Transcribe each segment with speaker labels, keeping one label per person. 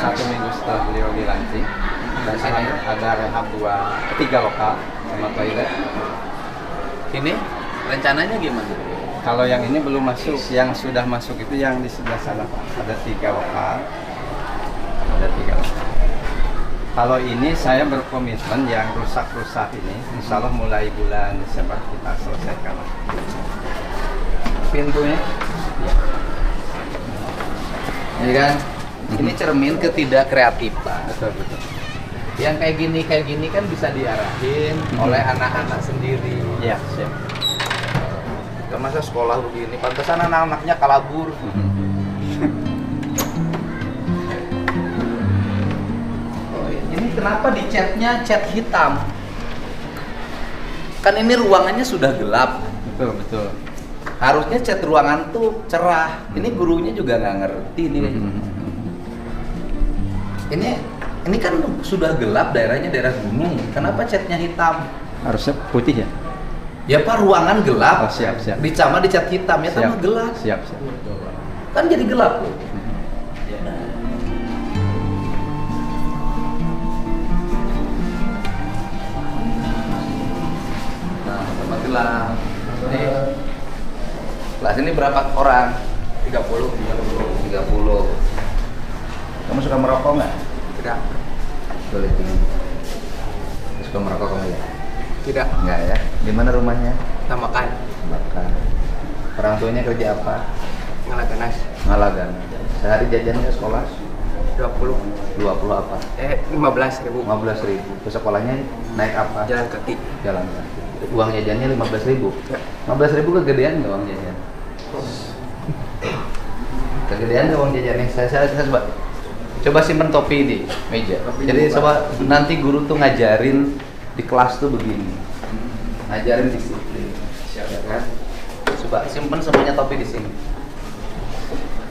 Speaker 1: 1 minggu setelah beliau dilantik. Dan ada rehab 3 lokal sama toilet.
Speaker 2: Ini rencananya gimana?
Speaker 1: Kalau yang ini belum masuk, yang sudah masuk itu yang di sebelah sana Pak. Ada 3 lokal. Ada 3 lokal. Kalau ini saya berkomitmen yang rusak-rusak ini, insya Allah mulai bulan Desember kita selesaikan.
Speaker 2: Pintunya? Ini kan, ini cermin ketidakkreatifan.
Speaker 1: Betul, betul.
Speaker 2: Yang kayak gini kan bisa diarahin oleh anak-anak sendiri.
Speaker 1: Iya, siap.
Speaker 2: Masa sekolah begini, pantesan anak-anaknya kalabur. Ini kenapa dicatnya cat hitam? Kan ini ruangannya sudah gelap.
Speaker 1: Betul, betul.
Speaker 2: Harusnya cat ruangan tuh cerah. Ini gurunya juga nggak ngerti nih. Ini kan sudah gelap, daerahnya daerah gunung. Kenapa catnya hitam?
Speaker 1: Harusnya putih ya?
Speaker 2: Ya Pak, ruangan gelap.
Speaker 1: Oh, siap, siap.
Speaker 2: Dicat hitam ya, tambah gelap.
Speaker 1: Siap, siap.
Speaker 2: Kan jadi gelap. Nah, tambah gelap. Nih. Kelas ini berapa orang? 30. Kamu suka merokok nggak?
Speaker 3: Tidak.
Speaker 2: Boleh tinggi. Suka merokok kamu ya?
Speaker 3: Tidak.
Speaker 2: Enggak ya? Di mana rumahnya?
Speaker 3: Namakan.
Speaker 2: Makan. Orang tuanya kerja apa?
Speaker 3: Ngalaganas.
Speaker 2: Ngalagan. Sehari jajannya sekolah
Speaker 3: 20.
Speaker 2: 20 apa?
Speaker 3: 15.000.
Speaker 2: 15.000. Ke sekolahnya naik apa?
Speaker 3: Jalan kaki.
Speaker 2: Jalan kaki. Uang jajannya 15.000.
Speaker 3: Ya.
Speaker 2: 15.000 kegedean nggak uang jajan? Kegedean nggak uang jajannya? Saya coba simpen topi di meja. Jadi coba nanti guru tuh ngajarin di kelas tuh begini. Ngajarin disiplin. Ya kan? Coba simpen semuanya topi di sini.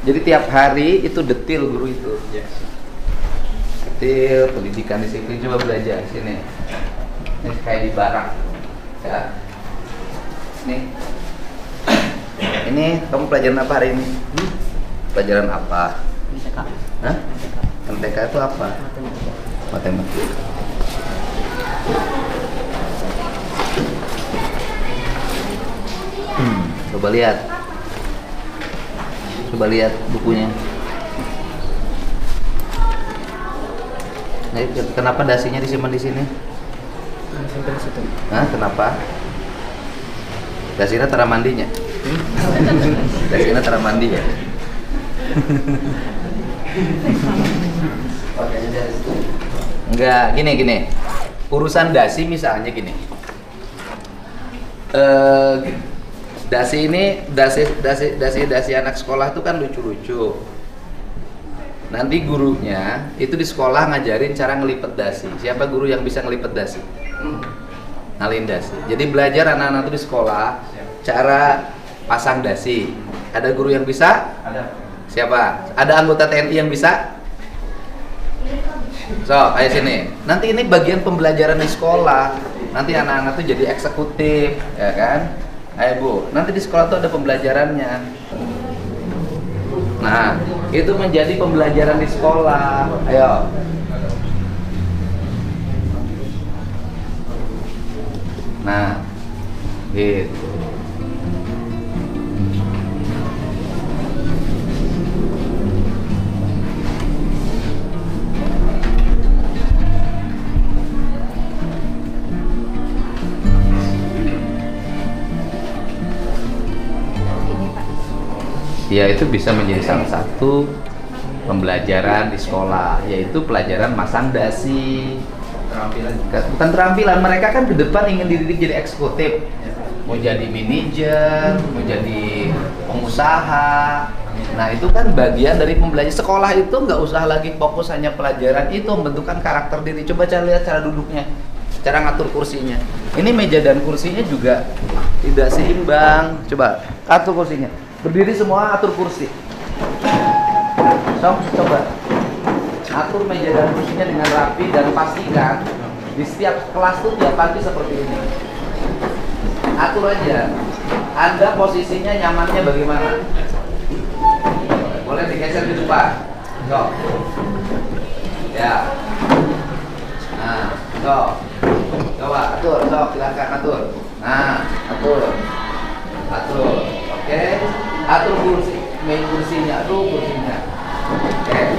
Speaker 2: Jadi tiap hari itu detil guru itu. Detil, pendidikan disiplin, coba belajar sini. Ini kayak di barak. Ya. Nih. Ini kamu pelajaran apa hari ini? Pelajaran apa?
Speaker 4: MTK.
Speaker 2: Hah? MTK itu apa? Matematika. Coba lihat. Coba lihat bukunya. Nah, kenapa dasinya disimpan di sini?
Speaker 4: Sampai di situ.
Speaker 2: Hah? Kenapa? Dasina tara mandinya. Dasina tara mandi ya. Enggak, gini. Urusan dasi misalnya gini. Dasi anak sekolah itu kan lucu-lucu. Nanti gurunya itu di sekolah ngajarin cara ngelipet dasi. Siapa guru yang bisa ngelipet dasi? Ngalin dasi. Jadi belajar anak-anak itu di sekolah cara pasang dasi. Ada guru yang bisa?
Speaker 1: Ada.
Speaker 2: Siapa? Ada anggota TNI yang bisa? So, ayo sini. Nanti ini bagian pembelajaran di sekolah. Nanti anak-anak tuh jadi eksekutif, ya kan? Ayo Bu, nanti di sekolah tuh ada pembelajarannya. Nah, itu menjadi pembelajaran di sekolah. Ayo. Nah, gitu. Ya, itu bisa menjadi salah satu pembelajaran di sekolah, yaitu pelajaran masang dasi. Bukan keterampilan, mereka kan ke depan ingin dididik jadi eksekutif, mau jadi manajer, mau jadi pengusaha. Nah, itu kan bagian dari pembelajaran. Sekolah itu nggak usah lagi fokus hanya pelajaran itu, membentukkan karakter diri. Coba lihat cara duduknya, cara ngatur kursinya. Ini meja dan kursinya juga tidak seimbang. Coba atur kursinya. Berdiri semua, atur kursi. Coba atur meja dan kursinya dengan rapi dan pastikan di setiap kelas tuh tiap pagi seperti ini. Atur aja. Anda posisinya nyamannya bagaimana? Boleh digeser di depan. Sok. Ya. Nah, sok. Coba atur, sok, silakan atur. Nah, atur. Atur. Oke. Atur kursinya, atur kursinya. Oke.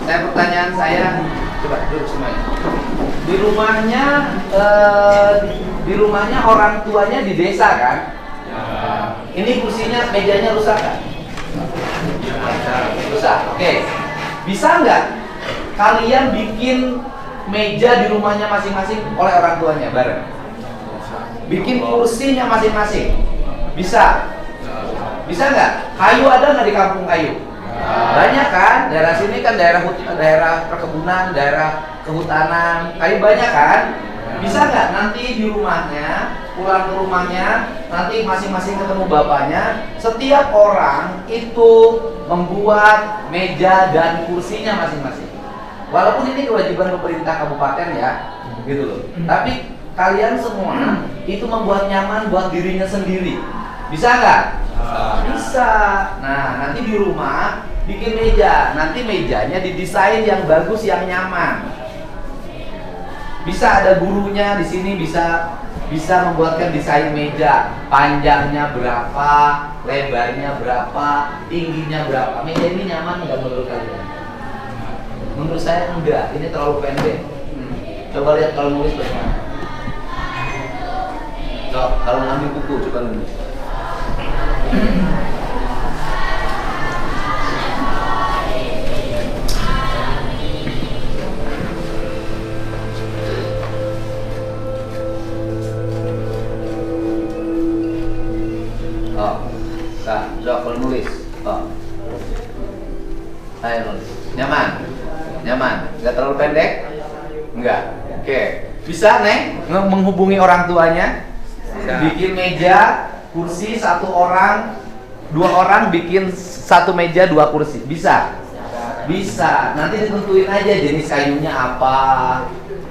Speaker 2: Pertanyaan saya, coba duduk semuanya. Di rumahnya orang tuanya di desa kan? Ya. Ini kursinya, mejanya rusak kan? Rusak. Oke. Bisa nggak kalian bikin meja di rumahnya masing-masing oleh orang tuanya bareng? Bikin kursinya masing-masing. Bisa? Bisa nggak? Kayu ada nggak di kampung kayu? Banyak kan? Daerah sini kan daerah perkebunan, daerah kehutanan, kayu banyak kan? Bisa nggak nanti di rumahnya, pulang ke rumahnya, nanti masing-masing ketemu bapaknya, setiap orang itu membuat meja dan kursinya masing-masing. Walaupun ini kewajiban pemerintah kabupaten ya, gitu loh. Tapi kalian semua itu membuat nyaman buat dirinya sendiri. Bisa nggak? Bisa. Nah, nanti di rumah bikin meja. Nanti mejanya didesain yang bagus, yang nyaman. Bisa ada gurunya di sini, bisa membuatkan desain meja. Panjangnya berapa, lebarnya berapa, tingginya berapa. Meja ini nyaman nggak menurut kalian? Menurut saya enggak. Ini terlalu pendek. Coba lihat kalau nulis bagaimana. Coba kalau ngambil buku coba nulis. Kalau nulis, ayo nulis. Nyaman, nggak terlalu pendek, nggak. Oke, bisa Neng menghubungi orang tuanya, bikin meja, kursi satu orang, 2 orang bikin satu meja 2 kursi, bisa? Bisa. Nanti ditentuin aja jenis kayunya apa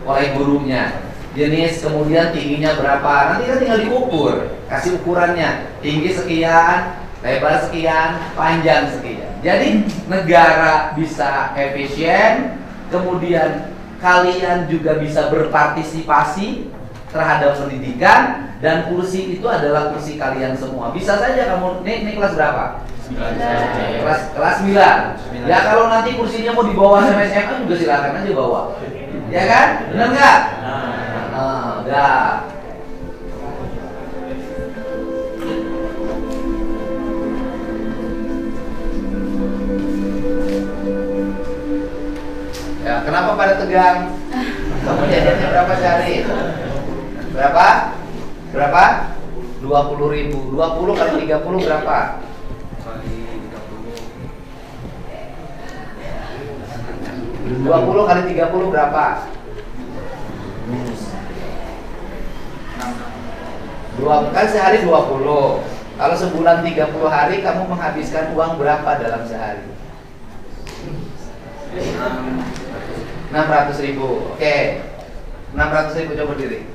Speaker 2: oleh gurunya. Jenis, kemudian tingginya berapa. Nanti kan tinggal diukur, kasih ukurannya. Tinggi sekian, lebar sekian, panjang sekian. Jadi negara bisa efisien, kemudian kalian juga bisa berpartisipasi terhadap pendidikan, dan kursi itu adalah kursi kalian semua. Bisa saja kamu, ini kelas berapa? 9. Kelas 9. Ya kalau nanti kursinya mau dibawa sama SMA juga silakan aja bawa. Ya kan? Benar nggak? Udah. Ya, kenapa pada tegang? Kamu jajannya berapa sehari? Berapa? 20.000. 20 kali 30 berapa? 20 kali 30 berapa? 2 kan sehari 20. Kalau sebulan 30 hari kamu menghabiskan uang berapa dalam sehari? 600.000. Oke. 600.000 coba berdiri.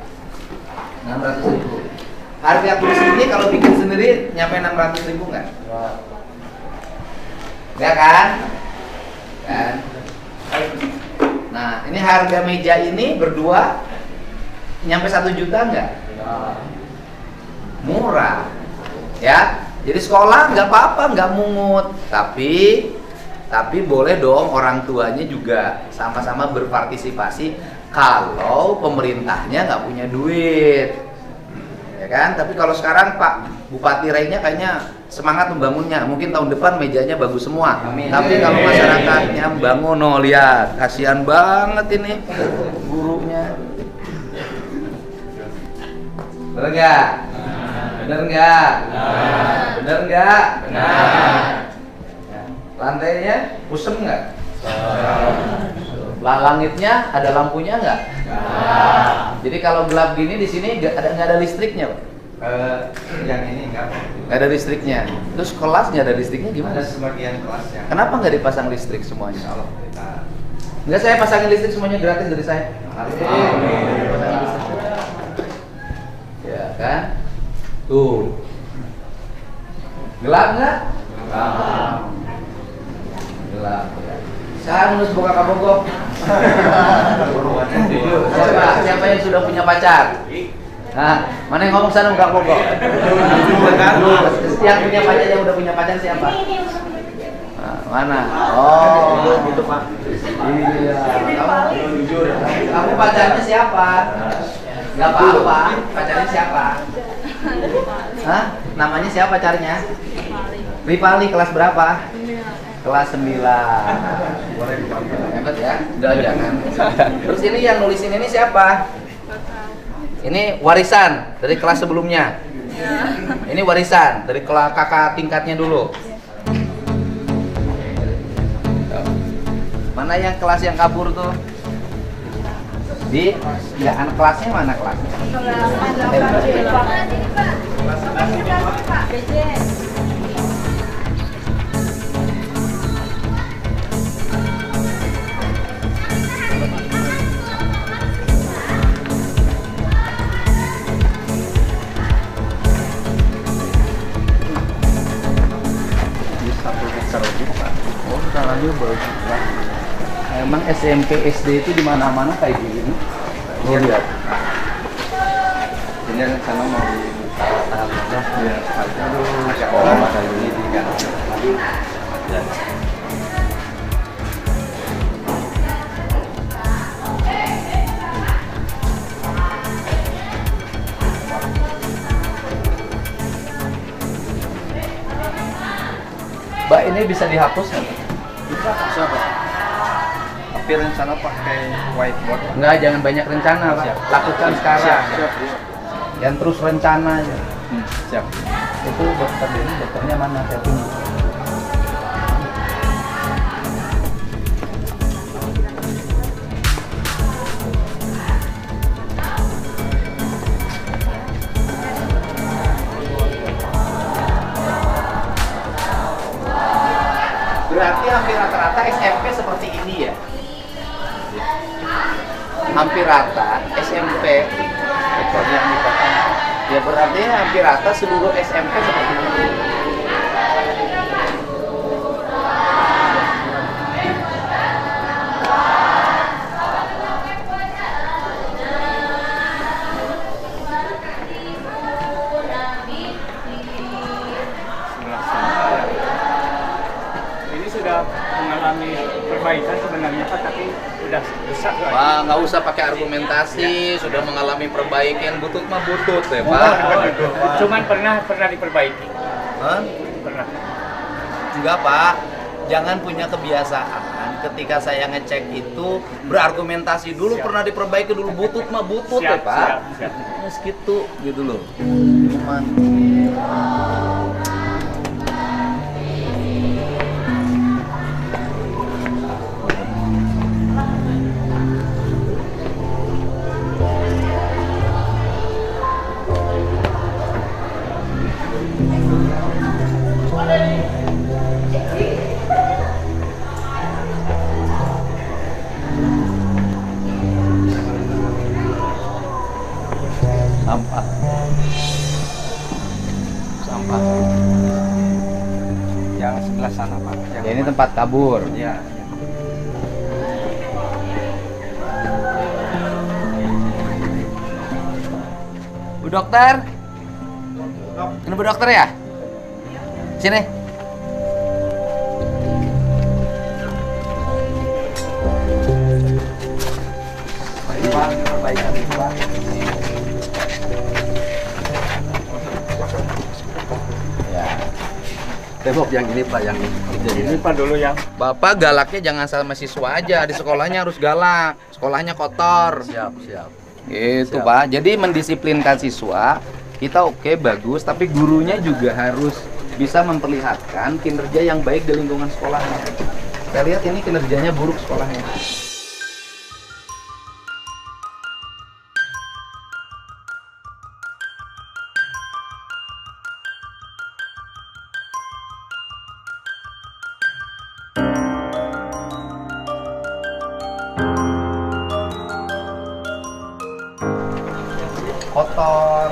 Speaker 2: 600.000. Harga kursi ini kalau bikin sendiri nyampe 600.000 nggak? Nggak kan? Kan? Nah, ini harga meja ini berdua nyampe 1 juta nggak? Murah, ya. Jadi sekolah nggak apa-apa, nggak mungut, tapi boleh dong orang tuanya juga sama-sama berpartisipasi kalau pemerintahnya nggak punya duit, ya kan? Tapi kalau sekarang Pak Bupati Rainya kayaknya semangat membangunnya, mungkin tahun depan mejanya bagus semua. Amin. Tapi kalau masyarakatnya bangun, no, lihat, kasihan banget ini gurunya. Bener nggak? Bener nggak? Bener nggak? Benar. Lantainya kusem nggak? Langitnya ada lampunya nggak? Jadi kalau gelap gini di sini nggak ada listriknya, Pak?
Speaker 1: Yang ini nggak
Speaker 2: ada listriknya. Terus kelas nggak ada listriknya gimana?
Speaker 1: ada sebagian kelas yang
Speaker 2: Kenapa nggak dipasang listrik semuanya?
Speaker 1: kalau kita
Speaker 2: Nggak, saya pasangin listrik semuanya gratis dari saya. Pasangin listrik. Ya kan? Tuh. Gelap nggak? Gelap. Ya. Sekarang harus buka kabogok. Siapa yang sudah punya pacar? Nah, mana yang ngomong sana buka kabogok? Yang punya pacar, yang udah punya pacar siapa? Nah, mana? Oh, gitu Pak. Iya. Kamu pacarnya siapa? Gak apa-apa. Pacarnya siapa? Hah? Namanya siapa pacarnya? Ripali, kelas berapa? Kelas 9. Hebat ya? Udah jangan. Terus ini yang nulisin ini siapa? Ini warisan dari kelas sebelumnya. Ini warisan dari kakak tingkatnya dulu. Mana yang kelas yang kabur tuh? Di ya anak kelasnya mana kelasnya? Oh, caranya bagus lah. Emang SMP SD itu di mana-mana kayak gini. Oh lihat.
Speaker 1: Ini rencana mau tahap ya. Aduh, sekolah masa ini kan. Ya.
Speaker 2: Mbak, ini bisa dihapus nggak?
Speaker 1: Bisa, Pak. Tapi rencana pakai whiteboard.
Speaker 2: Enggak, jangan banyak rencana, Pak.
Speaker 1: Siap.
Speaker 2: Lakukan sekarang.
Speaker 1: Siap.
Speaker 2: Yang terus rencana aja.
Speaker 1: Siap.
Speaker 2: Itu dokter ini, dokternya mana? Saya tunggu. Berarti hampir rata-rata SMP seperti ini ya? Hampir rata SMP ya, berarti hampir rata seluruh SMP seperti ini.
Speaker 4: Ini sudah mengalami perbaikan sebenarnya Pak, tapi sudah besar.
Speaker 2: Pak, nggak usah pakai argumentasi, sudah mengalami perbaikan, butut mah butut ya Pak.
Speaker 4: Cuman pernah diperbaiki.
Speaker 2: Hah?
Speaker 4: Pernah.
Speaker 2: Enggak Pak, jangan punya kebiasaan ketika saya ngecek itu berargumentasi dulu.
Speaker 4: Siap.
Speaker 2: Pernah diperbaiki dulu, butut mah butut ya Pak.
Speaker 4: Siap.
Speaker 2: Ya segitu gitu loh. Cuman sampah. Sampah.
Speaker 1: Yang sebelah sana, Pak. Yang
Speaker 2: Ya, ini tempat kabur.
Speaker 1: Ya.
Speaker 2: Bu dokter? Ini Bu dokter ya? Sini.
Speaker 1: Ini Pak, perbaikan itu, Pak.
Speaker 2: Ya.
Speaker 1: Tembok yang ini, Pak, yang
Speaker 4: Ini Pak dulu yang
Speaker 2: Bapak galaknya jangan sama siswa aja, di sekolahnya harus galak. Sekolahnya kotor.
Speaker 1: siap.
Speaker 2: Gitu
Speaker 1: Siap.
Speaker 2: Pak. Jadi mendisiplinkan siswa, kita oke bagus, tapi gurunya juga harus bisa memperlihatkan kinerja yang baik di lingkungan sekolahnya. Saya lihat ini kinerjanya buruk sekolahnya. Kotor,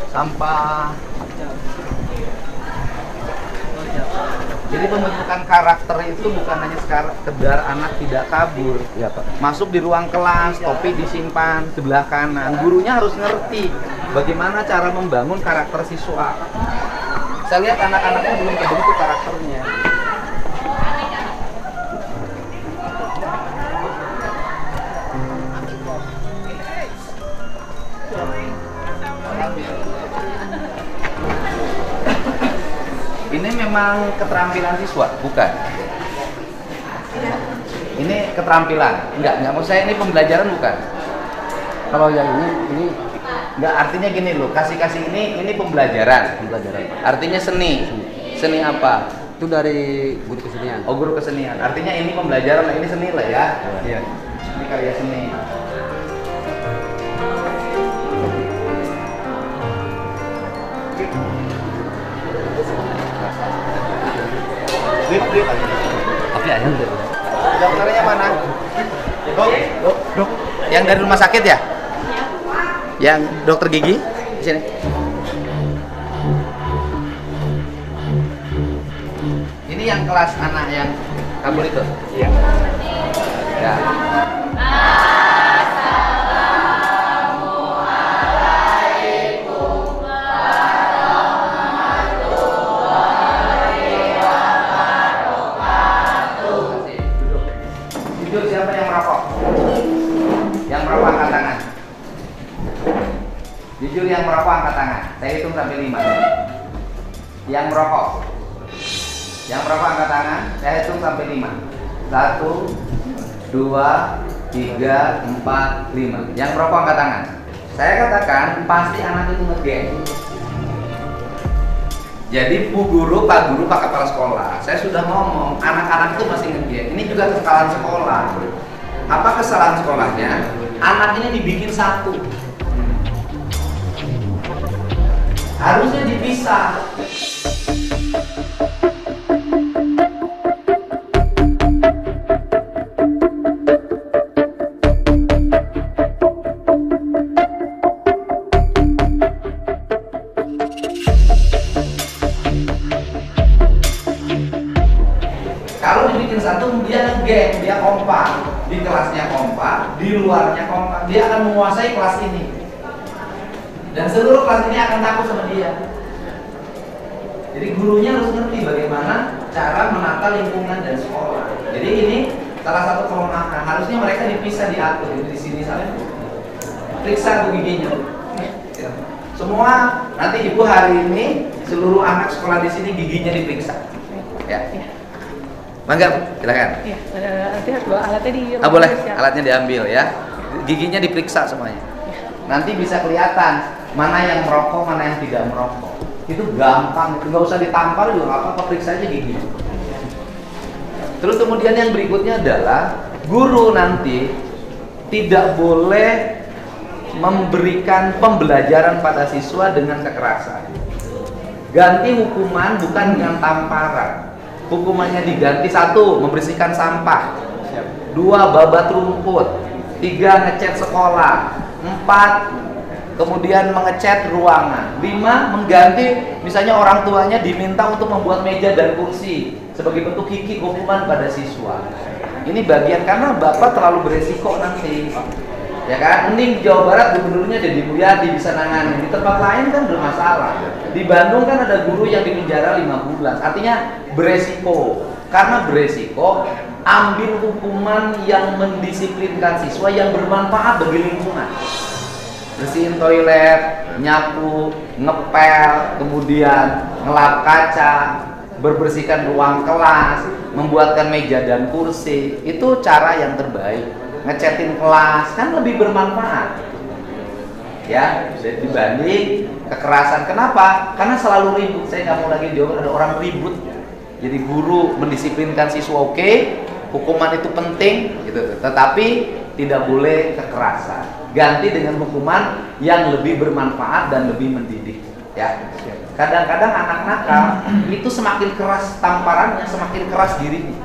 Speaker 2: sampah. Jadi pembentukan karakter itu bukan hanya sekedar anak tidak kabur.
Speaker 5: Iya, Pak.
Speaker 2: Masuk di ruang kelas, topi disimpan sebelah kanan. Gurunya harus ngerti bagaimana cara membangun karakter siswa. Saya lihat anak-anaknya belum terbentuk karakternya. Ini memang keterampilan siswa, bukan? Ini keterampilan, enggak maksud saya ini pembelajaran bukan?
Speaker 5: Kalau yang ini
Speaker 2: Enggak, artinya gini loh, kasih ini pembelajaran.
Speaker 5: pembelajaran.
Speaker 2: Artinya seni. Seni apa?
Speaker 5: Itu dari guru kesenian.
Speaker 2: Oh, guru kesenian. Artinya ini pembelajaran, nah ini seni lah ya.
Speaker 1: Iya.
Speaker 2: Ini karya seni.
Speaker 5: Tapi ayam deh.
Speaker 2: Dokternya mana? Dok. Yang dari rumah sakit ya? Yang dokter gigi di sini. Ini yang kelas anak yang kabur itu.
Speaker 1: Iya.
Speaker 2: Ya. Jujur, siapa yang merokok? Yang merokok angkat tangan. Jujur, yang merokok angkat tangan. Saya hitung sampai 5. Yang merokok. Yang merokok angkat tangan. Saya hitung sampai 5. 1, 2, 3, 4, 5. Yang merokok angkat tangan. Saya katakan pasti anak itu ngegeng. Jadi Bu Guru, Pak Guru, Pak Kepala Sekolah, saya sudah ngomong anak-anak itu masih ngegeng. Ini juga kesalahan sekolah. Apa kesalahan sekolahnya? Anak ini dibikin satu. Harusnya dipisah. Kalau dibikin satu, dia ngegeng, dia kompak. Di kelasnya kompak, di luarnya kompak. Dia akan menguasai kelas ini. Dan seluruh kelas ini akan takut sama dia. Jadi gurunya harus ngerti bagaimana cara menata lingkungan dan sekolah. Jadi ini salah satu kelemahan. Harusnya mereka dipisah, diatur. Jadi di sini saya periksa tuh giginya. Semua nanti ibu hari ini seluruh anak sekolah di sini giginya diperiksa. Ya. Mangga, Bu, silakan.
Speaker 6: Iya, nanti harus bawa alatnya di rumah.
Speaker 2: Boleh,
Speaker 6: siap.
Speaker 2: alatnya diambil ya. Giginya diperiksa semuanya. Nanti bisa kelihatan mana yang merokok, mana yang tidak merokok. Itu gampang, nggak usah ditampar juga nggak apa-apa, periksa aja gigi. Terus kemudian yang berikutnya adalah guru nanti tidak boleh memberikan pembelajaran pada siswa dengan kekerasan. Ganti hukuman bukan dengan tamparan. Hukumannya diganti: 1, membersihkan sampah, 2, babat rumput, 3, ngecat sekolah, 4, kemudian mengecat ruangan, 5, mengganti misalnya orang tuanya diminta untuk membuat meja dan kursi sebagai bentuk hukuman pada siswa. Ini bagian karena bapak terlalu beresiko nanti, ya kan? Mending di Jawa Barat gubernurnya Deddy Mulyadi bisa nangani. Di tempat lain kan bermasalah. Di Bandung kan ada guru yang dipenjara 5 bulan. Artinya beresiko. Karena beresiko, ambil hukuman yang mendisiplinkan siswa yang bermanfaat bagi lingkungan. Bersihin toilet, nyapu, ngepel, kemudian ngelap kaca, berbersihkan ruang kelas, membuatkan meja dan kursi. Itu cara yang terbaik. Ngecatin kelas kan lebih bermanfaat. Ya, dibanding kekerasan. Kenapa? Karena selalu ribut. Saya nggak mau lagi jawab ada orang ribut. Jadi guru mendisiplinkan siswa oke, hukuman itu penting, gitu. Tetapi tidak boleh kekerasan. Ganti dengan hukuman yang lebih bermanfaat dan lebih mendidik. Ya. Kadang-kadang anak nakal itu semakin keras tamparannya, semakin keras dirinya.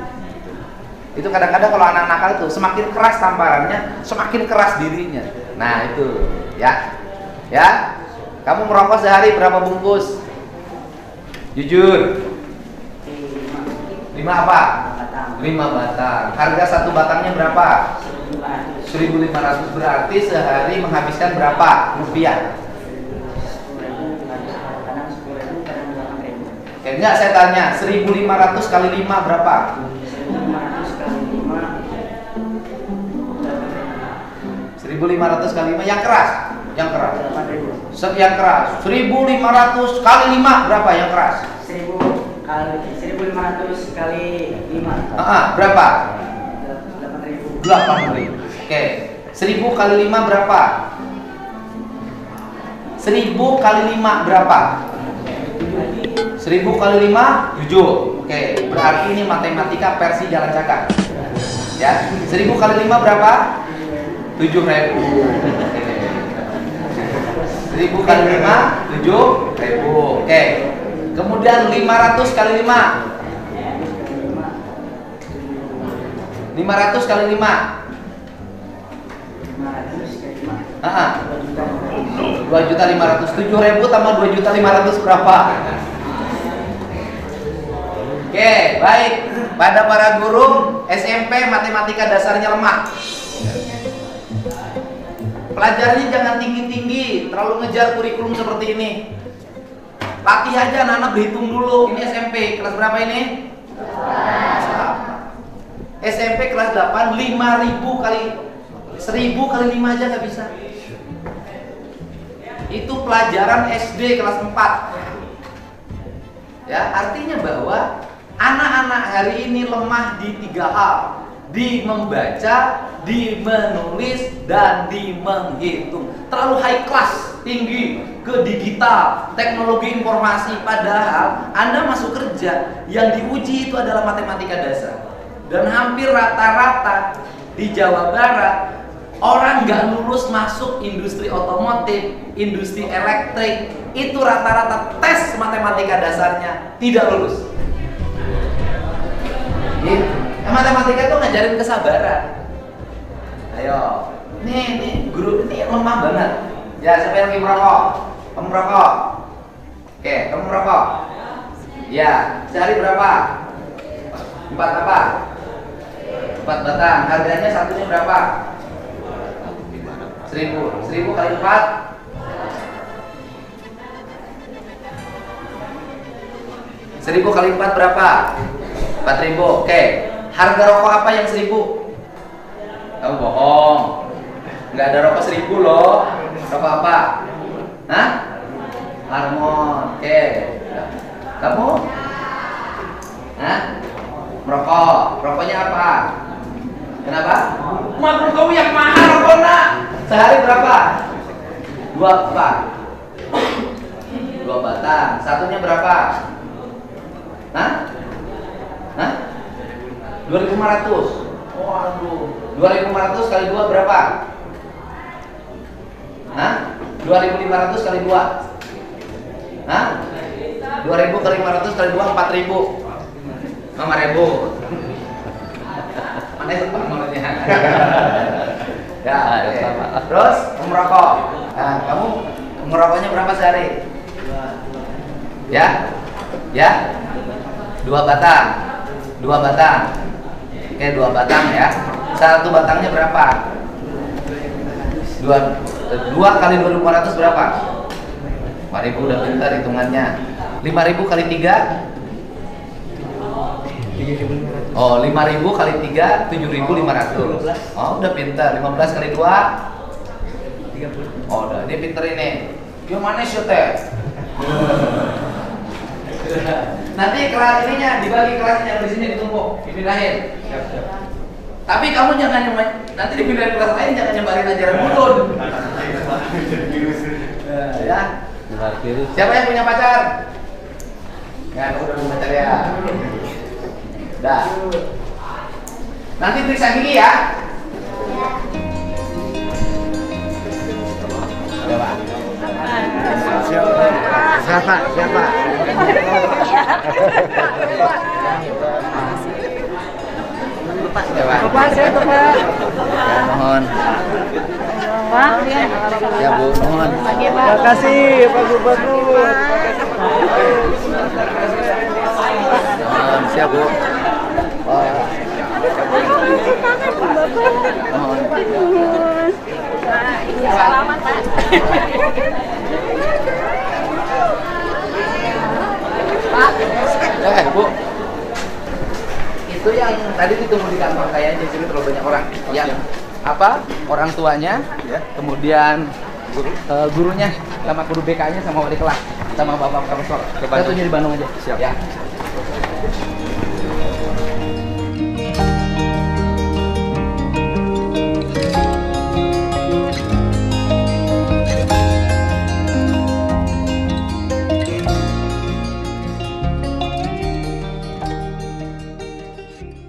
Speaker 2: Itu kadang-kadang kalau anak nakal itu semakin keras tamparannya, semakin keras dirinya. Nah itu, ya, ya. Kamu merokok sehari berapa bungkus? Jujur. 5 apa? 5 batang. Harga satu batangnya berapa? 1.500. Berarti sehari menghabiskan berapa rupiah? Oke, enggak, saya tanya 1.500 kali 5 berapa? 1.500 kali 5 yang keras. Yang keras. Yang keras. 1.500 kali 5 berapa yang keras?
Speaker 7: 1.500 kali 5.
Speaker 2: Berapa?
Speaker 7: 8.000.
Speaker 2: 8.000. Oke. 1.000 kali 5 berapa? 1.000 kali 5 berapa? 1.000 kali 5 7. Oke, berarti ini matematika versi jalan cakap. Ya, 1.000 kali 5 berapa? 7.000. 1.000 kali 5 7.000. Oke. Kemudian 500 kali 5. 500 kali 5. 2.500.000. 7.000 tambah 2.500.000 berapa? Oke, baik. Pada para guru SMP matematika dasarnya lemah. Pelajarannya jangan tinggi-tinggi, terlalu ngejar kurikulum seperti ini. Latih aja anak-anak berhitung dulu. Ini SMP kelas berapa ini? SMP kelas 8 5.000 kali 1.000 kali 5 aja nggak bisa. Itu pelajaran SD kelas 4. Ya, artinya bahwa anak-anak hari ini lemah di 3 hal. Di membaca, di menulis, dan di menghitung. Terlalu high class, tinggi, ke digital, teknologi informasi. Padahal Anda masuk kerja, yang diuji itu adalah matematika dasar. Dan hampir rata-rata di Jawa Barat, orang nggak lulus masuk industri otomotif, industri elektrik, itu rata-rata tes matematika dasarnya tidak lulus. Matematika itu ngajarin kesabaran. Ayo, nih guru ini lemah banget. Ya, siapa yang lagi merokok? Kamu merokok? Oke, kamu merokok? Ya, sehari berapa? 4 apa? 4 batang. Harganya satunya berapa? 1.000. 1.000 kali 4. 1.000 kali 4 berapa? 4.000. Oke. Harga rokok apa yang 1.000? Kamu bohong. Nggak ada rokok 1.000 loh. Rokok apa? Hah? Harmon. Oke. Kamu? Hah? Merokok. Rokoknya apa? Kenapa? Maklum kamu yang mahal rokoknya. Sehari berapa? 2 apa? 2 batang. Satunya berapa? Hah? Hah? 2.500. Waduh. 2.500 kali 2 berapa? Hah? 2.500 kali 2. Hah? 2.000 kali 500 kali 2 4.000. 5.000. Mana itu nomornya? Ya, sama. Terus merokok. Nah, kamu merokoknya berapa sehari? Ya? Ya? 2 batang. 2 batang. Oke, 2 batang ya. Satu batangnya berapa? 2 kali 2.500 berapa? 5.000 udah pintar hitungannya. 5.000 kali 3. Oh, 5.000 kali 3 7.500. Oh, udah pintar. 15 kali 2 30. Oh, udah dia pintar ini. Gimana sih teh? Nanti kelas ininya dibagi kelasnya di sini ditumpuk, dipindahin. Tapi kamu jangan nanti dipindahin kelas lain, jangan nyebarin ajaran mulun. Ya. Siapa yang punya pacar? Ya, aku udah punya pacar ya. Dah. Nanti periksa gigi ya. Coba. Siapa? Siapa?
Speaker 6: Bapak, saya Bapak.
Speaker 2: Ya, mohon.
Speaker 6: Pak,
Speaker 2: Ya, Bu, mohon.
Speaker 6: terima kasih Pak Gubernur.
Speaker 2: Mohon, siap, Bu.
Speaker 8: Selamat, Pak. Pak.
Speaker 2: Bu. Itu yang tadi ditunggu di kantor kayaknya sini terlalu banyak orang. Yang apa? Orang tuanya, kemudian gurunya, sama guru BK-nya, sama wali kelas, sama bapak profesor. Kita tunggu di Bandung aja.
Speaker 1: Siap.
Speaker 2: Ya.